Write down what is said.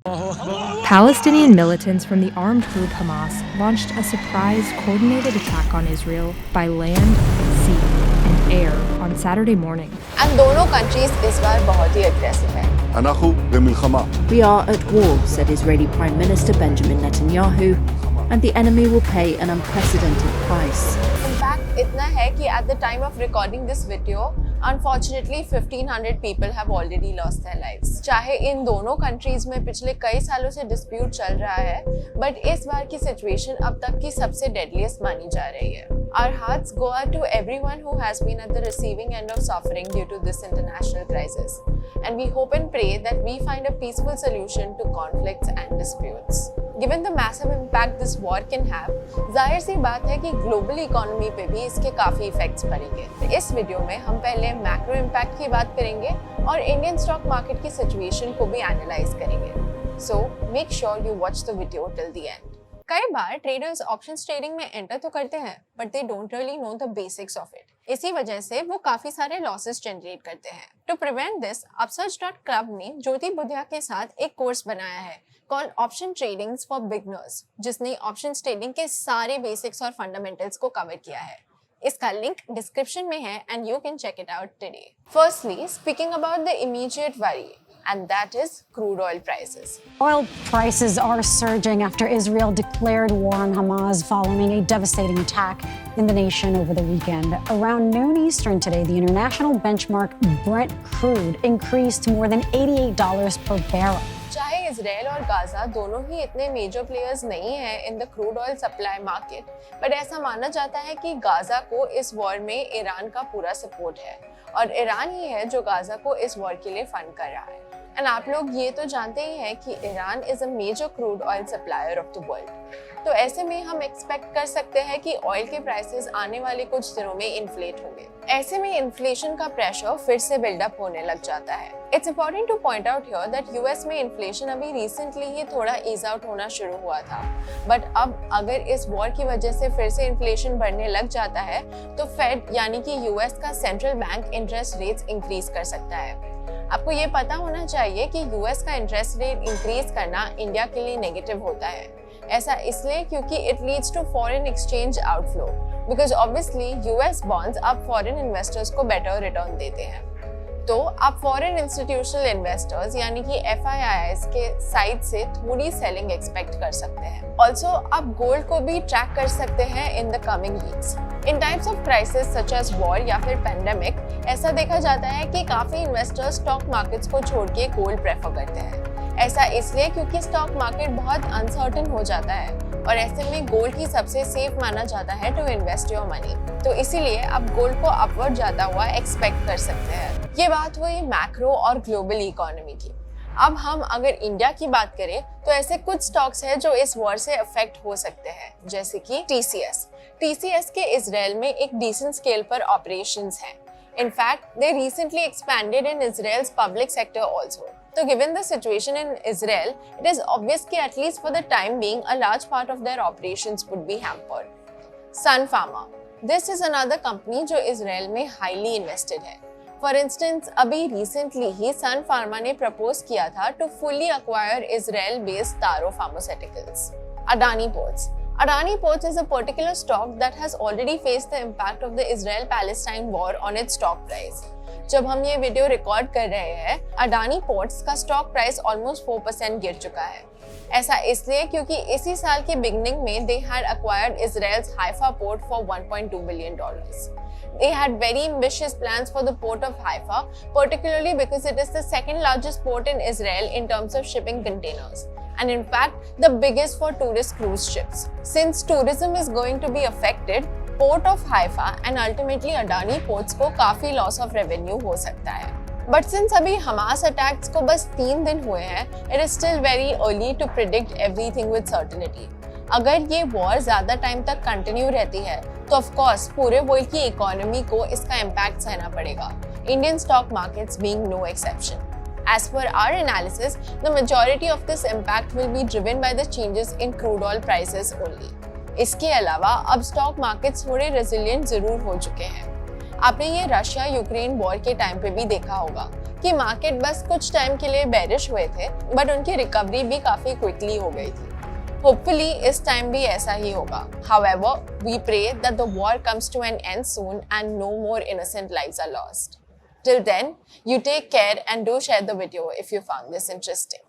Palestinian militants from the armed group Hamas launched a surprise coordinated attack on Israel by land, sea, and air on Saturday morning. And दोनों countries इस बार बहुत ही aggressive हैं. We are at war, said Israeli Prime Minister Benjamin Netanyahu, and the enemy will pay an unprecedented price. In fact, इतना है कि at the time of recording this video, unfortunately 1500 people have already lost their lives. चाहे इन दोनों countries में पिछले कई सालों से dispute चल रहा है, but इस बार की situation अब तक की सबसे deadliest मानी जा रही है. Our hearts go out to everyone who has been at the receiving end of suffering due to this international crisis. And we hope and pray that we find a peaceful solution to conflicts and disputes. Given the massive impact this war can have, जाहिर सी बात है कि global economy पे भी इसके काफ़ी effects पड़ेंगे. इस वीडियो में हम पहले macro impact की बात करेंगे और Indian stock market की situation को भी analyze करेंगे. So make sure you watch the video till the end. कई बार ट्रेडर्स ऑप्शंस ट्रेडिंग में एंटर तो करते हैं but they don't really know the basics of it. इसी वजह से वो काफी सारे लॉसेस जनरेट करते हैं. टू प्रिवेंट दिस, upsurge.club ने ज्योति बुधिया के साथ एक कोर्स बनाया है called option tradings for beginners, जिसने ऑप्शन ट्रेडिंग के सारे बेसिक्स और फंडामेंटल्स को कवर किया है. इसका लिंक डिस्क्रिप्शन में है and you can check it out today. Firstly, speaking about the immediate worry, and that is crude oil prices. Oil prices are surging after Israel declared war on Hamas following a devastating attack in the nation over the weekend. Around noon Eastern today, the international benchmark Brent crude increased more than $88 per barrel. चाहे Israel और Gaza दोनों ही इतने major players नहीं हैं in the crude oil supply market, but ऐसा माना जाता है कि गाजा को इस वॉर में ईरान का पूरा सपोर्ट है और ईरान ही है जो गाजा को इस वॉर के लिए फंड कर रहा है. एंड आप लोग ये तो जानते ही हैं कि Iran is a major crude oil supplier of the world. तो ऐसे में हम एक्सपेक्ट कर सकते हैं कि ऑयल के प्राइसेस आने वाले कुछ दिनों में इन्फ्लेट होंगे. ऐसे में इन्फ्लेशन का प्रेशर फिर से बिल्डअप होने लग जाता है. It's important two point out here that US में इन्फ्लेशन अभी रिसेंटली ही थोड़ा ईज आउट होना शुरू हुआ था, बट अब अगर इस वॉर की वजह से फिर से इन्फ्लेशन बढ़ने लग जाता है तो फेड यानी कि यूएस का central bank interest rates increase कर सकता है. आपको ये पता होना चाहिए कि यूएस का इंटरेस्ट रेट इंक्रीज करना इंडिया के लिए नेगेटिव होता है. ऐसा इसलिए क्योंकि it leads to foreign exchange outflow, because obviously US bonds अब फॉरेन इन्वेस्टर्स को बेटर रिटर्न देते हैं. तो आप फॉरेन इंस्टीट्यूशनल इन्वेस्टर्स यानी कि FIIs के साइड से थोड़ी सेलिंग एक्सपेक्ट कर सकते हैं. ऑल्सो आप गोल्ड को भी ट्रैक कर सकते हैं in the coming weeks. In times of crisis such as war या फिर पेंडेमिक, ऐसा देखा जाता है कि काफी इन्वेस्टर्स स्टॉक मार्केट्स को छोड़ के गोल्ड प्रेफर करते हैं. ऐसा इसलिए क्योंकि स्टॉक मार्केट बहुत अनसर्टेन हो जाता है और ऐसे में गोल्ड ही सबसे सेफ माना जाता है टू इन्वेस्ट योर मनी. तो इसीलिए आप गोल्ड को अपवर्ड जाता हुआ एक्सपेक्ट कर सकते हैं. ये बात हुई मैक्रो और ग्लोबल इकोनॉमी की. अब हम अगर इंडिया की बात करें तो ऐसे कुछ स्टॉक्स हैं जो इस वॉर से अफेक्ट हो सकते हैं, जैसे कि TCS के इजराइल में एक डिसेंट स्केल पर ऑपरेशंस हैं. In fact, they recently expanded in Israel's public sector also. So given the situation in Israel, it is obvious that at least for the time being, a large part of their operations would be hampered. Sun Pharma. This is another company जो Israel में highly invested है. For instance, अभी recently ही Sun Pharma ने propose किया था to fully acquire Israel-based Taro Pharmaceuticals. Adani Ports. Adani Ports is a particular stock that has already faced the impact of the Israel-Palestine war on its stock price. जब हम ये video record कर रहे हैं, Adani ports का stock price almost 4% गिर चुका है. ऐसा इसलिए क्योंकि इसी साल के बिगनिंग में they had acquired Israel's Haifa port for $1.2 billion. They had very ambitious plans for the port of Haifa, particularly because it is the second largest port in Israel in terms of shipping containers. And in fact, the biggest for tourist cruise ships. Since tourism is going to be affected, Port of Haifa and ultimately Adani Ports को काफी loss of revenue हो सकता है. But since अभी Hamas attacks को बस 3 दिन हुए हैं, it is still very early to predict everything with certainty. अगर ये वॉर ज्यादा टाइम तक कंटिन्यू रहती है, तो ऑफ कोर्स पूरे वर्ल्ड की इकोनॉमी को इसका इम्पैक्ट सहना पड़ेगा. Indian stock markets being no exception. As per our analysis, the majority of this impact will be driven by the changes in crude oil prices only. इसके अलावा अब stock markets थोड़े resilient जरूर हो चुके हैं. आपने ये रशिया यूक्रेन वॉर के टाइम पे भी देखा होगा कि मार्केट बस कुछ टाइम के लिए बेरिश हुए थे, बट उनकी रिकवरी भी काफी क्विकली हो गई थी। Hopefully, इस टाइम भी ऐसा ही होगा. However, we pray that the war comes to an end soon and no more innocent lives are lost. Till then, you take care and do share the video if you found this interesting.